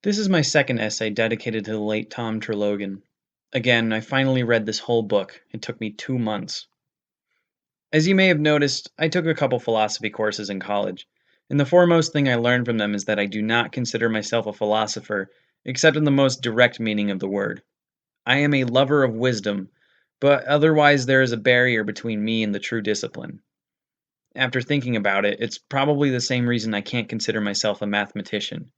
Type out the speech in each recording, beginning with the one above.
This is my second essay dedicated to the late Tom Trelogin. Again, I finally read this whole book. It took me 2 months. As you may have noticed, I took a couple philosophy courses in college, and the foremost thing I learned from them is that I do not consider myself a philosopher, except in the most direct meaning of the word. I am a lover of wisdom, but otherwise there is a barrier between me and the true discipline. After thinking about it, it's probably the same reason I can't consider myself a mathematician.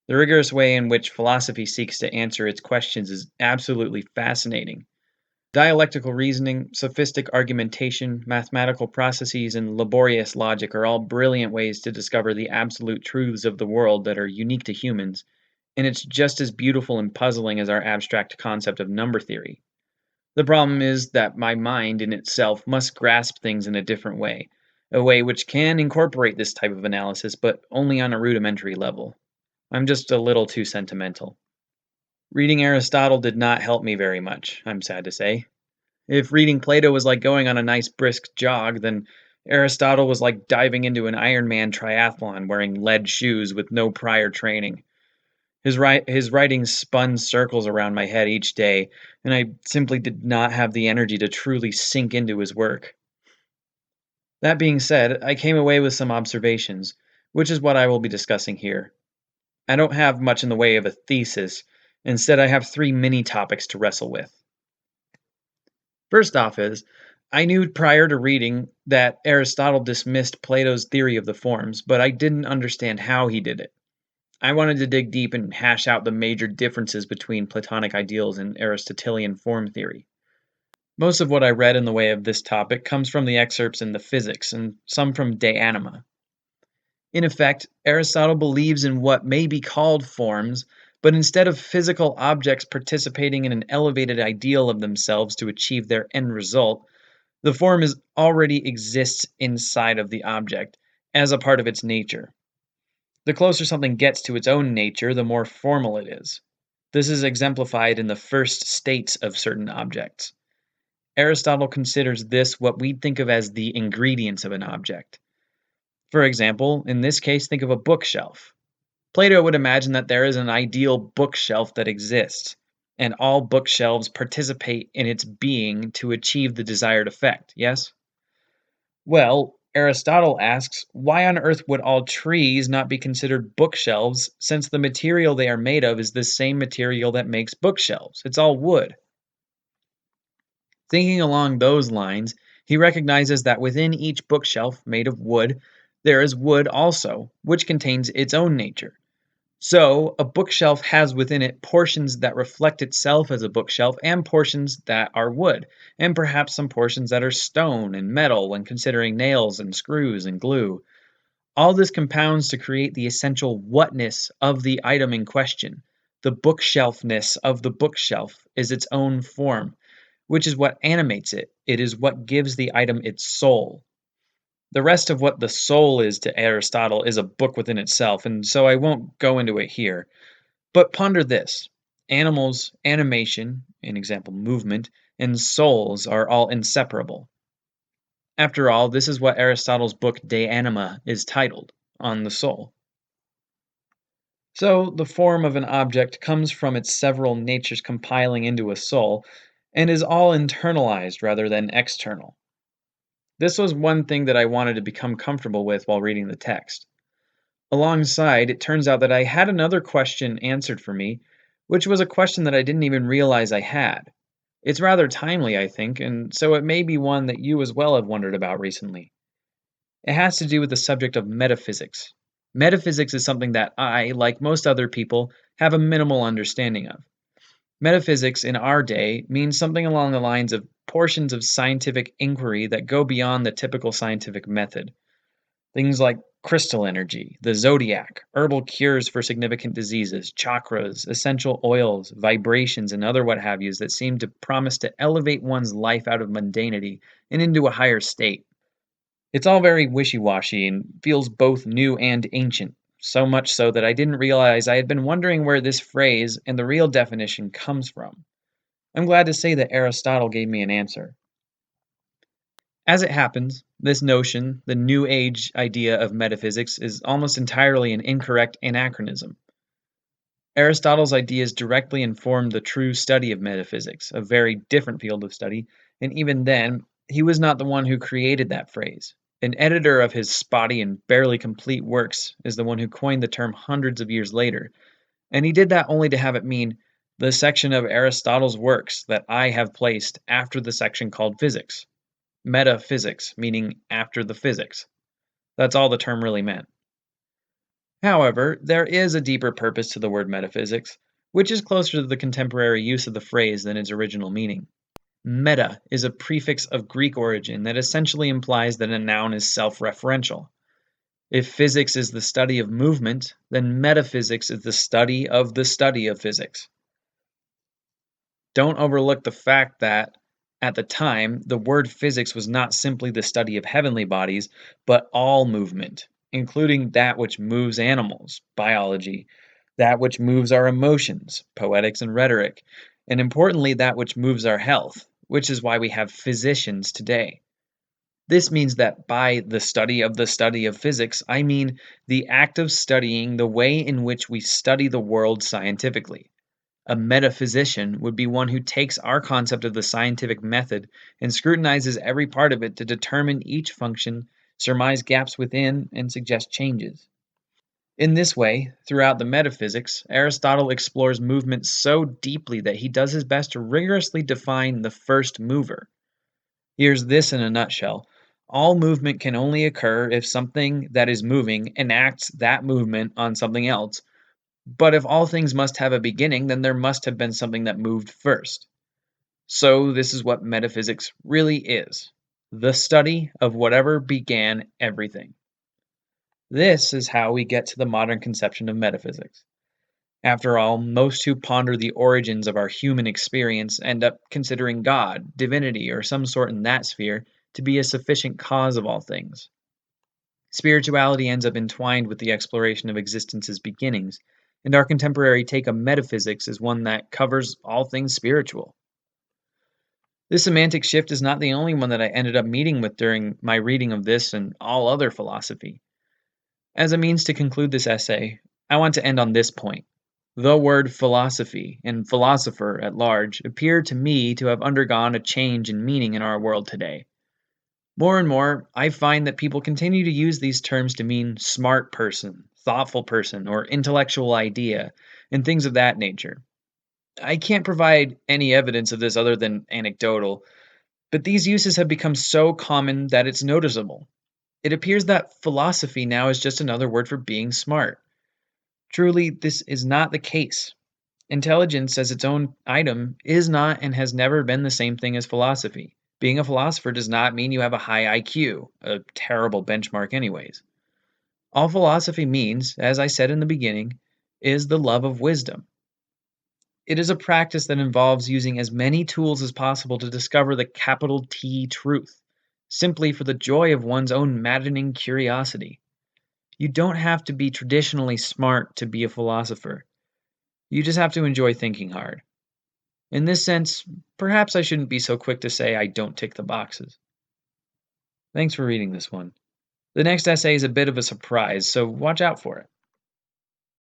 The rigorous way in which philosophy seeks to answer its questions is absolutely fascinating. Dialectical reasoning, sophistic argumentation, mathematical processes, and laborious logic are all brilliant ways to discover the absolute truths of the world that are unique to humans, and it's just as beautiful and puzzling as our abstract concept of number theory. The problem is that my mind in itself must grasp things in a different way, a way which can incorporate this type of analysis, but only on a rudimentary level. I'm just a little too sentimental. Reading Aristotle did not help me very much, I'm sad to say. If reading Plato was like going on a nice brisk jog, then Aristotle was like diving into an Ironman triathlon wearing lead shoes with no prior training. His writings spun circles around my head each day, and I simply did not have the energy to truly sink into his work. That being said, I came away with some observations, which is what I will be discussing here. I don't have much in the way of a thesis. Instead, I have three mini topics to wrestle with. First off is, I knew prior to reading that Aristotle dismissed Plato's theory of the forms, but I didn't understand how he did it. I wanted to dig deep and hash out the major differences between Platonic ideals and Aristotelian form theory. Most of what I read in the way of this topic comes from the excerpts in the Physics and some from De Anima. In effect, Aristotle believes in what may be called forms, but instead of physical objects participating in an elevated ideal of themselves to achieve their end result, the form already exists inside of the object as a part of its nature. The closer something gets to its own nature, the more formal it is. This is exemplified in the first states of certain objects. Aristotle considers this what we think of as the ingredients of an object. For example, in this case, think of a bookshelf. Plato would imagine that there is an ideal bookshelf that exists, and all bookshelves participate in its being to achieve the desired effect, yes? Well, Aristotle asks, why on earth would all trees not be considered bookshelves since the material they are made of is the same material that makes bookshelves? It's all wood. Thinking along those lines, he recognizes that within each bookshelf made of wood, there is wood also, which contains its own nature. So, a bookshelf has within it portions that reflect itself as a bookshelf and portions that are wood, and perhaps some portions that are stone and metal when considering nails and screws and glue. All this compounds to create the essential whatness of the item in question. The bookshelfness of the bookshelf is its own form, which is what animates it. It is what gives the item its soul. The rest of what the soul is to Aristotle is a book within itself, and so I won't go into it here. But ponder this: animals, animation, an example movement, and souls are all inseparable. After all, this is what Aristotle's book De Anima is titled, On the Soul. So, the form of an object comes from its several natures compiling into a soul, and is all internalized rather than external. This was one thing that I wanted to become comfortable with while reading the text. Alongside, it turns out that I had another question answered for me, which was a question that I didn't even realize I had. It's rather timely, I think, and so it may be one that you as well have wondered about recently. It has to do with the subject of metaphysics. Metaphysics is something that I, like most other people, have a minimal understanding of. Metaphysics in our day means something along the lines of portions of scientific inquiry that go beyond the typical scientific method. Things like crystal energy, the zodiac, herbal cures for significant diseases, chakras, essential oils, vibrations, and other what have yous that seem to promise to elevate one's life out of mundanity and into a higher state. It's all very wishy washy and feels both new and ancient, so much so that I didn't realize I had been wondering where this phrase and the real definition comes from. I'm glad to say that Aristotle gave me an answer. As it happens, this notion, the New Age idea of metaphysics, is almost entirely an incorrect anachronism. Aristotle's ideas directly informed the true study of metaphysics, a very different field of study, and even then, he was not the one who created that phrase. An editor of his spotty and barely complete works is the one who coined the term hundreds of years later, and he did that only to have it mean the section of Aristotle's works that I have placed after the section called physics. Metaphysics, meaning after the physics. That's all the term really meant. However, there is a deeper purpose to the word metaphysics, which is closer to the contemporary use of the phrase than its original meaning. Meta is a prefix of Greek origin that essentially implies that a noun is self-referential. If physics is the study of movement, then metaphysics is the study of physics. Don't overlook the fact that, at the time, the word physics was not simply the study of heavenly bodies, but all movement, including that which moves animals, biology, that which moves our emotions, poetics and rhetoric, and importantly, that which moves our health, which is why we have physicians today. This means that by the study of physics, I mean the act of studying the way in which we study the world scientifically. A metaphysician would be one who takes our concept of the scientific method and scrutinizes every part of it to determine each function, surmise gaps within, and suggest changes. In this way, throughout the metaphysics, Aristotle explores movement so deeply that he does his best to rigorously define the first mover. Here's this in a nutshell. All movement can only occur if something that is moving enacts that movement on something else, but if all things must have a beginning, then there must have been something that moved first. So, this is what metaphysics really is: the study of whatever began everything. This is how we get to the modern conception of metaphysics. After all, most who ponder the origins of our human experience end up considering God, divinity, or some sort in that sphere to be a sufficient cause of all things. Spirituality ends up entwined with the exploration of existence's beginnings, and our contemporary take of metaphysics is one that covers all things spiritual. This semantic shift is not the only one that I ended up meeting with during my reading of this and all other philosophy. As a means to conclude this essay, I want to end on this point. The word philosophy and philosopher at large appear to me to have undergone a change in meaning in our world today. More and more, I find that people continue to use these terms to mean smart person, thoughtful person, or intellectual idea, and things of that nature. I can't provide any evidence of this other than anecdotal, but these uses have become so common that it's noticeable. It appears that philosophy now is just another word for being smart. Truly, this is not the case. Intelligence as its own item is not and has never been the same thing as philosophy. Being a philosopher does not mean you have a high IQ, a terrible benchmark, anyways. All philosophy means, as I said in the beginning, is the love of wisdom. It is a practice that involves using as many tools as possible to discover the capital T truth, simply for the joy of one's own maddening curiosity. You don't have to be traditionally smart to be a philosopher. You just have to enjoy thinking hard. In this sense, perhaps I shouldn't be so quick to say I don't tick the boxes. Thanks for reading this one. The next essay is a bit of a surprise, so watch out for it.